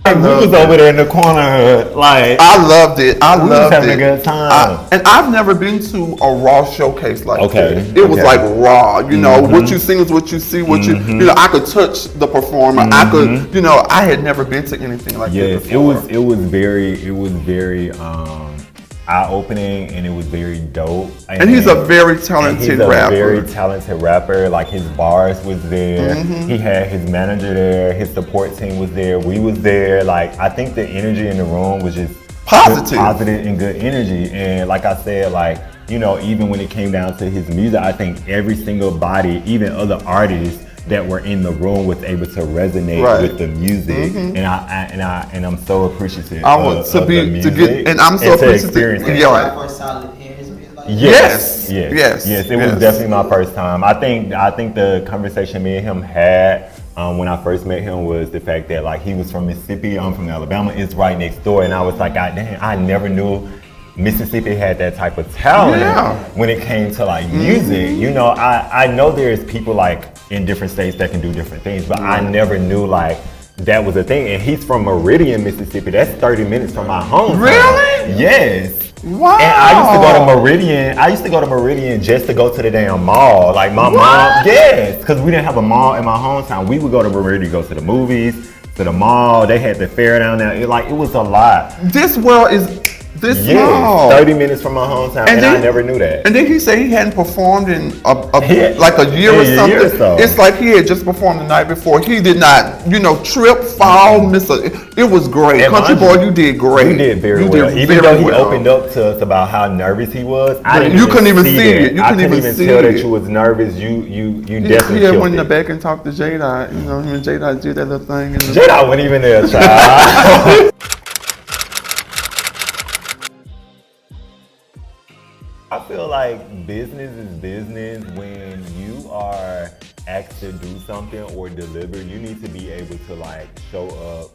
We was over there in the corner, like I loved it. we was having a good time. And I've never been to a raw showcase like that. It was okay. like raw, you know. What you see is what you see. What you know. I could touch the performer. I could, you know. I had never been to anything like that before. It was very eye-opening, and it was very dope. And he's a very talented rapper. Very talented rapper. Like his bars was there. He had his manager there. His support team was there. We was there. Like I think the energy in the room was just positive and good energy. And like I said, like you know, even when it came down to his music, I think every single body, even other artists that were in the room was able to resonate with the music, and I'm so appreciative. I want to be to get, and I'm so appreciative. Yes. It was definitely my first time. I think the conversation me and him had when I first met him was the fact that like he was from Mississippi, I'm from Alabama. It's right next door, and I was like, God damn, I never knew Mississippi had that type of talent when it came to like music. You know, I know there's people like in different states that can do different things, but I never knew like that was a thing. And he's from Meridian, Mississippi. That's 30 minutes from my home. Really? Yes. Wow. And I used to go to Meridian just to go to the damn mall. Like my mom, because we didn't have a mall in my hometown. We would go to Meridian, go to the movies, to the mall. They had the fair down there. It was a lot. This world is this small. 30 minutes from my hometown, and I never knew that. And then he said he hadn't performed in like a year or something. It's like he had just performed the night before. He did not, you know, trip, fall, miss a. It was great. And Country Boy, you did great. You did very well. Even though he opened up to us about how nervous he was, you couldn't even see it. You couldn't even tell that you was nervous. You definitely. He went in the back and talked to Jada. You know, him and Jada did that little thing. Jada wasn't even there, child. I feel like business is business. When you are asked to do something or deliver, you need to be able to like show up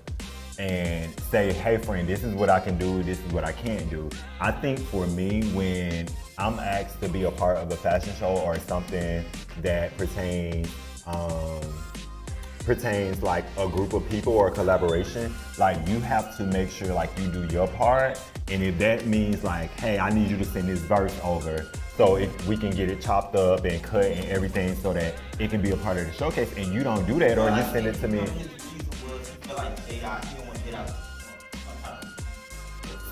and say, hey friend, this is what I can do, this is what I can't do. I think for me, when I'm asked to be a part of a fashion show or something that pertains like a group of people or a collaboration, like you have to make sure like you do your part. And if that means like, hey, I need you to send this verse over so if we can get it chopped up and cut and everything so that it can be a part of the showcase, and you don't do that or you send it to me.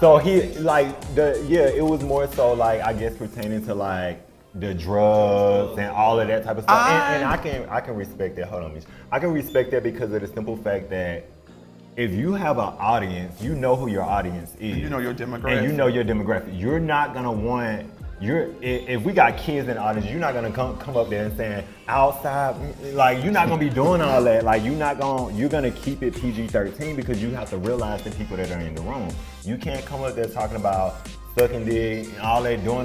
So it was more so like, I guess pertaining to like the drugs and all of that type of stuff. And I can respect that. Hold on, Mish. I can respect that because of the simple fact that if you have an audience, you know who your audience is. And you know your demographic. You're not gonna want if we got kids in the audience, you're not gonna come up there and saying outside, like you're not gonna be doing all that. Like you're gonna keep it PG-13 because you have to realize the people that are in the room. You can't come up there talking about sucking dick and all that, doing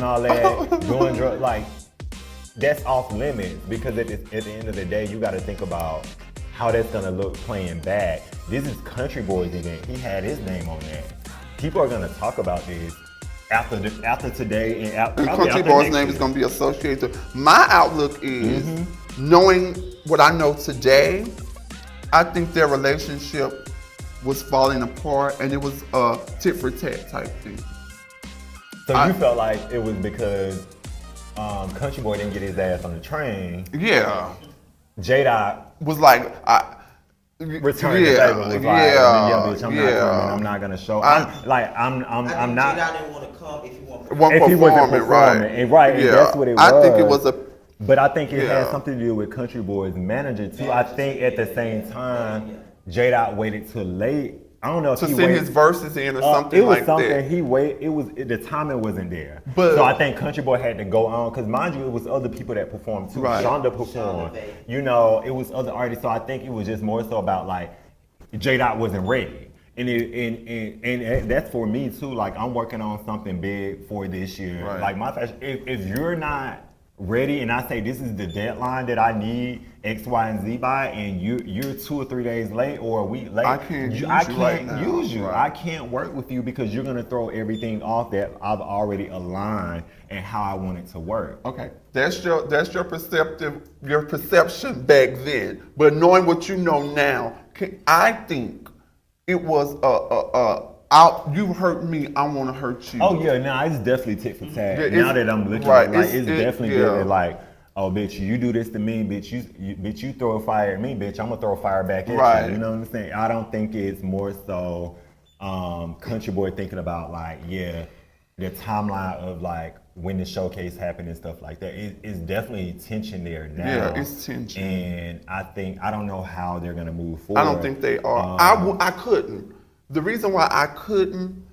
drugs. Like that's off limits because at the end of the day, you got to think about how that's gonna look playing back. This is Country Boy's event. He had his name on that. People are gonna talk about this after today and after. Country Boy's name is gonna be associated. My outlook is knowing what I know today. I think their relationship was falling apart, and it was a tit for tat type thing. So you felt like it was because Country Boy didn't get his ass on the train. Yeah. Jada was like, return the favor. Was like, bitch, I'm not coming. I'm not gonna show. I'm not. Jada didn't want to come if he wasn't performing, right? And that's what it was. I think it was But I think it had something to do with Country Boy's manager too. I think at the same time, Jada waited till late. I don't know if to he send waited, his verses in or something like that. The timing wasn't there. So I think Country Boy had to go on because mind you, it was other people that performed too. Right. Shonda performed. You know, it was other artists. So I think it was just more so about like J-Dot wasn't ready. And that's for me too. Like I'm working on something big for this year. Right. Like my fashion, if you're not ready and I say this is the deadline that I need X, Y, and Z by, and you're 2 or 3 days late or a week late, I can't use you. Right. I can't work with you because you're gonna throw everything off that I've already aligned and how I want it to work. Okay, that's your perception back then. But knowing what you know now, I think it was out. You hurt me, I want to hurt you. Oh yeah, nah, it's definitely tit for tat. Yeah, now that I'm looking right, at it, like it's definitely good. yeah. Like, oh bitch, you do this to me, bitch. Bitch, you throw a fire at me, bitch. I'm gonna throw a fire back at Right. you. You know what I'm saying? I don't think it's more so Country Boy thinking about like, yeah, the timeline of like when the showcase happened and stuff like that. It's definitely tension there now. Yeah, it's tension. And I don't know how they're gonna move forward. I don't think they are. I couldn't. The reason why I couldn't,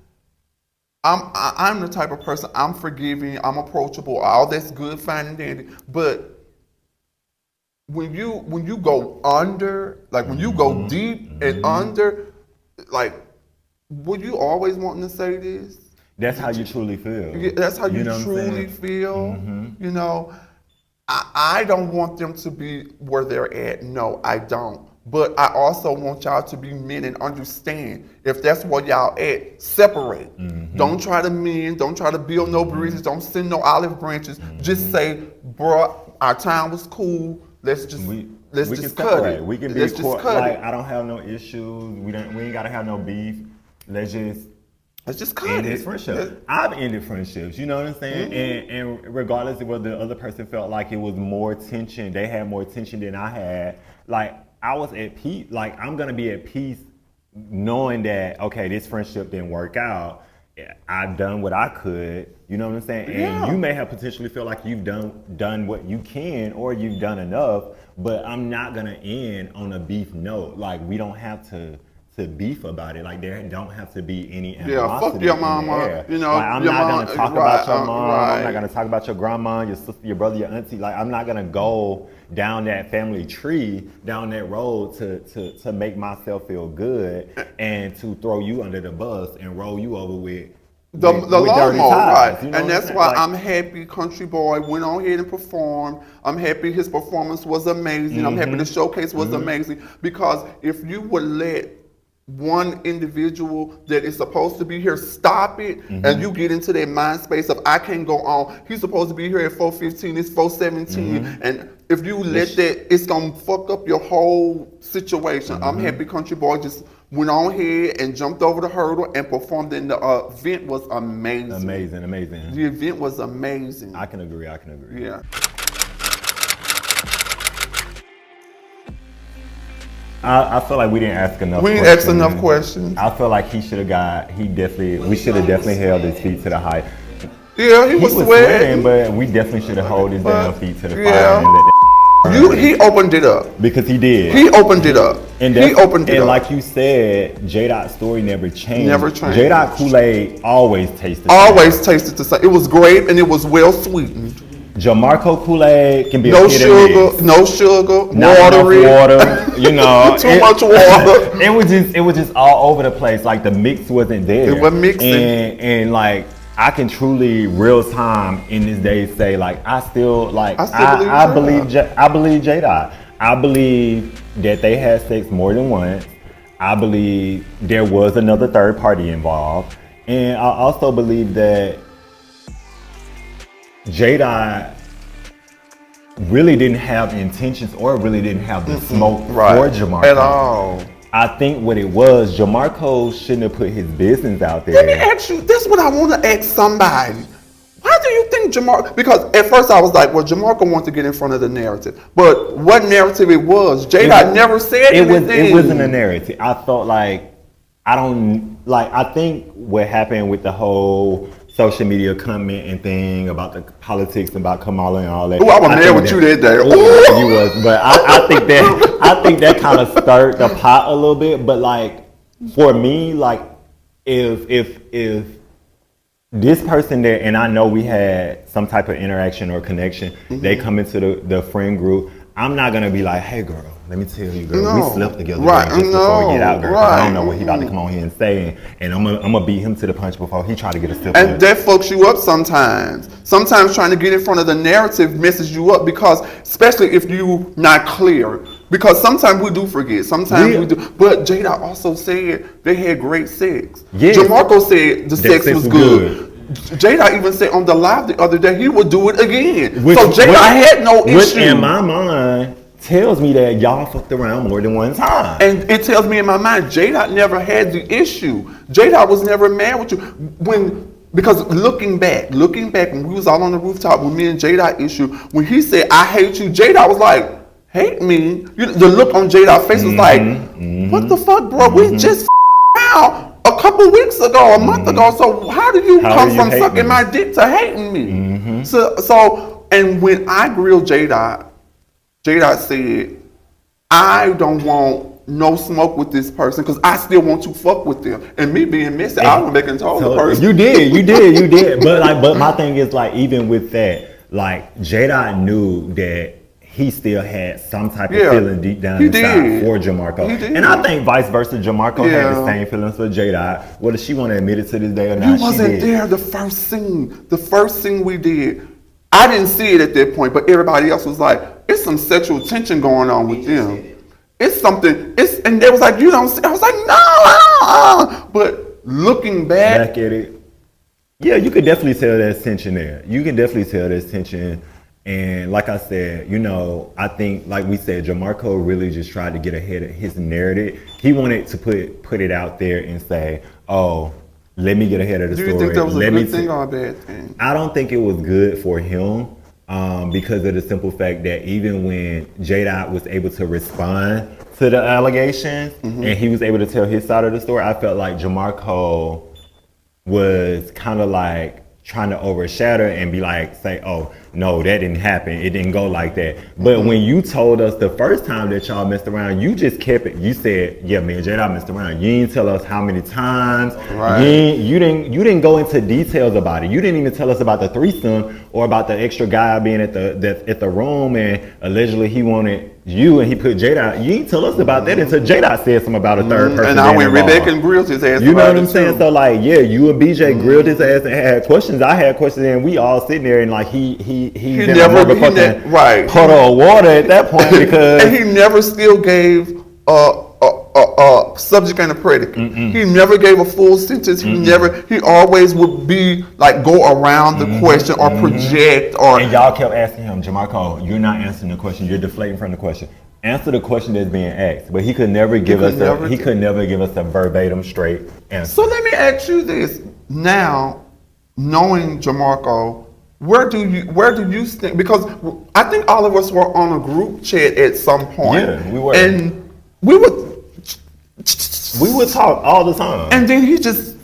I'm the type of person, I'm forgiving, I'm approachable, all that's good, fine and dandy. But when you go under, like when you go deep and under, like, would you always wanting to say this? That's how you truly feel. Yeah, that's how you know truly feel. You know, I don't want them to be where they're at. No, I don't. But I also want y'all to be men and understand if that's where y'all at, separate. Don't try to mend, don't try to build no bridges, don't send no olive branches. Just say, bruh, our time was cool. Let's just cut it. We can be like, I don't have no issues. We ain't gotta have no beef. Let's just cut it. It's friendship. I've ended friendships, you know what I'm saying? And regardless of whether the other person felt like it was more tension, they had more tension than I had. Like, I was at peace. Like, I'm gonna be at peace knowing that, okay, this friendship didn't work out. I've done what I could, you know what I'm saying? And you may have potentially feel like you've done what you can or you've done enough, but I'm not gonna end on a beef note. Like, we don't have to beef about it. Like, there don't have to be any animosity. Fuck your mama. You know, like, I'm not gonna talk about your mom. I'm not gonna talk about your grandma, your sister, your brother, your auntie. Like, I'm not gonna go down that family tree, down that road to make myself feel good and to throw you under the bus and roll you over with the lawnmower, right? You know and that's why I'm happy Country Boy went on ahead and performed. I'm happy his performance was amazing. I'm happy the showcase was amazing, because if you would let one individual that is supposed to be here stop it, and you get into that mind space of I can't go on. He's supposed to be here at 4:15. It's 4:17, and if you let that, it's gonna fuck up your whole situation. I'm happy Country Boy just went on ahead and jumped over the hurdle and performed, and the event was amazing. Amazing. The event was amazing. I can agree. Yeah. I feel like we didn't ask enough. We didn't ask enough questions. I feel like we should have definitely held his feet to the height. Yeah, he was sweating, but we definitely should have held his damn feet to the fire and let he opened it up. Because he did. He opened it up. And like you said, J-Dot's story never changed. J-Dot Kool-Aid always tasted the same. It was grape and it was well sweetened. Jamarco Kool-Aid can be no sugar, water, you know, too much water. It was just all over the place. Like, the mix wasn't there. It wasn't mixing. And like, I can truly real time in this day say, like, I believe J-Dot. I believe that they had sex more than once. I believe there was another third party involved. And I also believe that J-Dot really didn't have intentions or really didn't have the smoke for Jamarco. At all. I think what it was, Jamarco shouldn't have put his business out there. Let me ask you, this is what I want to ask somebody. Why do you think Jamarco, because at first I was like, well, Jamarco wants to get in front of the narrative. But what narrative it was? J-Dot never said anything. It wasn't a narrative. I thought I think what happened with the whole social media comment thing about the politics about Kamala and all that. Oh, I was mad with you that day. You was, but I think that kind of stirred the pot a little bit. But like, for me, like, if this person there, and I know we had some type of interaction or connection, they come into the friend group, I'm not gonna be like, hey girl, let me tell you, girl, we slept together just before we get out, girl. I don't know what he about to come on here and say, and I'm gonna beat him to the punch before he try to get a sip. And that fucks you up sometimes. Sometimes trying to get in front of the narrative messes you up, because especially if you not clear. Because sometimes we do forget. Sometimes we do. But J-Dot also said they had great sex. Yeah. Jamarco said the sex was good. J-Dot even said on the live the other day he would do it again. So J-Dot had no issue. In my mind, tells me that y'all fucked around more than one time. And it tells me in my mind, J-Dot never had the issue. J-Dot was never mad with you. Because looking back, when we was all on the rooftop with me and J-Dot issue, when he said, I hate you, J-Dot was like, hate me? The look on J-Dot's face was like, what the fuck, bro? We just out a couple weeks ago, a month ago, so how did you come from sucking my dick to hating me? So, and when I grilled J-Dot said, I don't want no smoke with this person because I still want to fuck with them. And me being messy, I was making told the person. You did. But my thing is like, even with that, like J-Dot knew that he still had some type of feeling deep down inside for Jamarco. And I think vice versa, Jamarco had the same feelings for J-Dot. Whether she want to admit it to this day or not, you wasn't there the first scene. The first scene we did, I didn't see it at that point, but everybody else was like, it's some sexual tension going on with them. It's something, and they was like, you don't see. I was like, no. But looking back at it, yeah, you could definitely tell there's tension there. You can definitely tell there's tension. And like I said, you know, I think, like we said, Jamarco really just tried to get ahead of his narrative. He wanted to put it out there and say, oh, let me get ahead of the story. Do you think that was a good thing or a bad thing? I don't think it was good for him because of the simple fact that even when J-Dot was able to respond to the allegations and he was able to tell his side of the story, I felt like Jamarco was kind of like trying to overshadow and be like, say, oh, no, that didn't happen. It didn't go like that. But when you told us the first time that y'all messed around, you just kept it. You said, yeah, me and J-Dot messed around. You didn't tell us how many times. Right. You didn't go into details about it. You didn't even tell us about the threesome or about the extra guy being at the room and allegedly he wanted you and he put J-Dot. You didn't tell us about that until J-Dot said something about a third person. And I went Rebecca and grilled his ass. You know what I'm saying? So like, yeah, you and BJ grilled his ass and had questions. I had questions and we all sitting there and like he never puddle of water at that point because and he never still gave a subject and a predicate. He never gave a full sentence. He always would be like go around the question or project or. And y'all kept asking him, Jamarco, you're not answering the question. You're deflating from the question. Answer the question that's being asked, but he could never give us a verbatim straight answer. So let me ask you this now, knowing Jamarco. Where do you think? Because I think all of us were on a group chat at some point. Yeah, we were. And we would talk all the time. And then he just.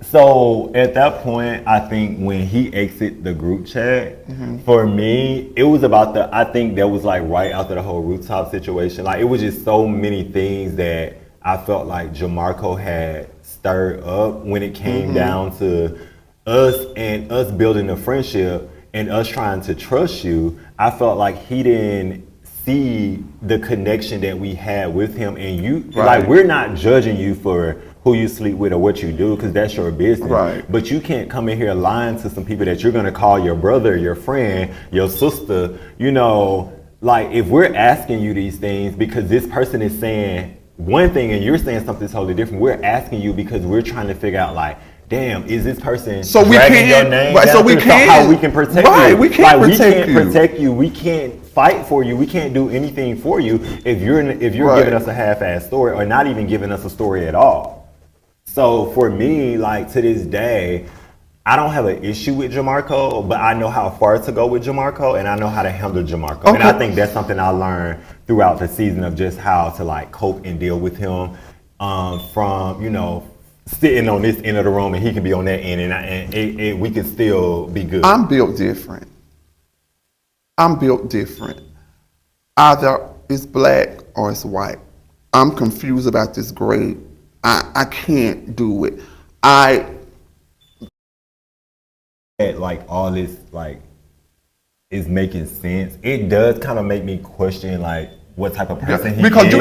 So at that point, I think when he exited the group chat, for me, it was about I think that was like right after the whole rooftop situation. Like it was just so many things that I felt like Jamarco had stirred up when it came down to us building a friendship and us trying to trust you. I felt like he didn't see the connection that we had with him and you. Like we're not judging you for who you sleep with or what you do because that's your business. Right. But you can't come in here lying to some people that you're gonna call your brother, your friend, your sister. You know, like if we're asking you these things because this person is saying one thing and you're saying something totally different, we're asking you because we're trying to figure out like, damn, is this person dragging your name down so we through can how we can protect you? We can't protect you. We can't fight for you. We can't do anything for you if you're giving us a half-assed story or not even giving us a story at all. So for me, like to this day, I don't have an issue with Jamarco, but I know how far to go with Jamarco and I know how to handle Jamarco. Okay. And I think that's something I learned throughout the season of just how to like cope and deal with him from, you know, sitting on this end of the room and he can be on that end and we can still be good. I'm built different. Either it's black or it's white. I'm confused about this gray. I can't do it. Like all this like is making sense. It does kind of make me question like what type of person he because is. you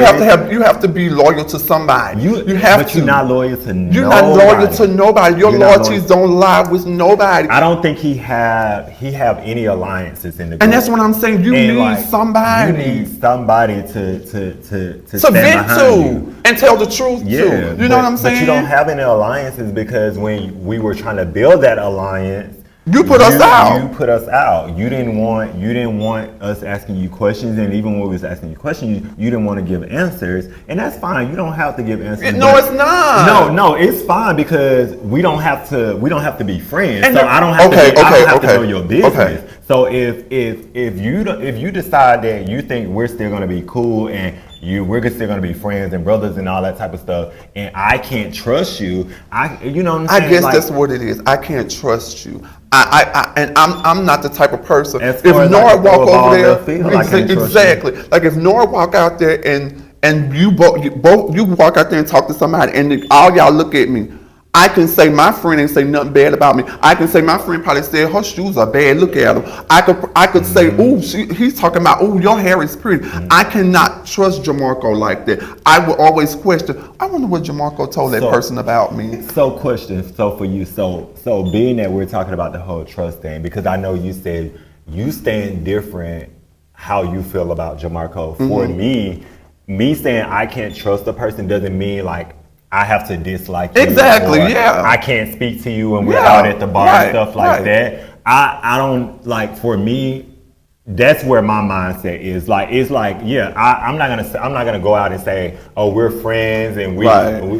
have to be loyal to somebody. You have to. You're not loyal to nobody. You're not loyal to nobody. Your loyalties don't lie with nobody. I don't think he have any alliances in the group. And that's what I'm saying. You need like, somebody. You need somebody to stand vent behind to you. And tell the truth to. You know what I'm saying? But you don't have any alliances because when we were trying to build that alliance, You put us out. You put us out. You didn't want us asking you questions, and even when we was asking you questions, you didn't want to give answers, and that's fine. You don't have to give answers. No, it's not. No, it's fine because we don't have to be friends. And so I don't have to know your business. Okay. So if you decide that you think we're still gonna be cool and we're still gonna be friends and brothers and all that type of stuff, and I can't trust you, you know what I'm saying? I guess that's what it is. I can't trust you. I'm not the type of person. If Nora walk over there, exactly. Like if Nora walk out there and you walk out there and talk to somebody, and all y'all look at me. I can say my friend ain't say nothing bad about me. I can say my friend probably said her shoes are bad. Look at them. I could say, ooh, he's talking about, ooh, your hair is pretty. I cannot trust Jamarco like that. I will always question. I wonder what Jamarco told that person about me. So for you, so being that we're talking about the whole trust thing, because I know you said you stand different how you feel about Jamarco. For me saying I can't trust a person doesn't mean like I have to dislike you. Exactly, yeah. I can't speak to you when we're out at the bar and stuff like that. I don't, like, for me, that's where my mindset is. Like, it's like, yeah, I'm not gonna go out and say, oh, we're friends and we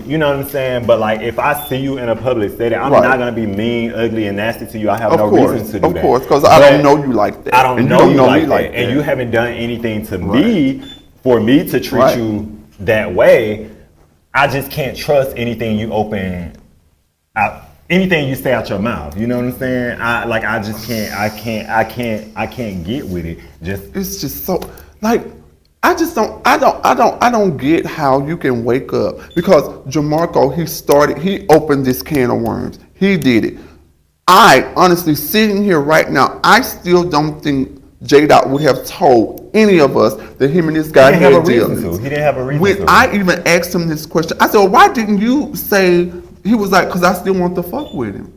you know what I'm saying? But like, if I see you in a public setting, I'm not gonna be mean, ugly, and nasty to you. I have no reason to do that. Of course, because I don't know you like that. I don't know you like that. And you haven't done anything to me for me to treat you that way. I just can't trust anything you open out, anything you say out your mouth. You know what I'm saying? I just can't. I can't get with it. It's just so like I don't get how you can wake up, because Jamarco, he opened this can of worms. He did it. I honestly, sitting here right now, I still don't think J-Dot would have told any of us that him and this guy had dealings. He didn't have a reason when I even asked him this question, I said, well, why didn't you say, he was like, because I still want to fuck with him.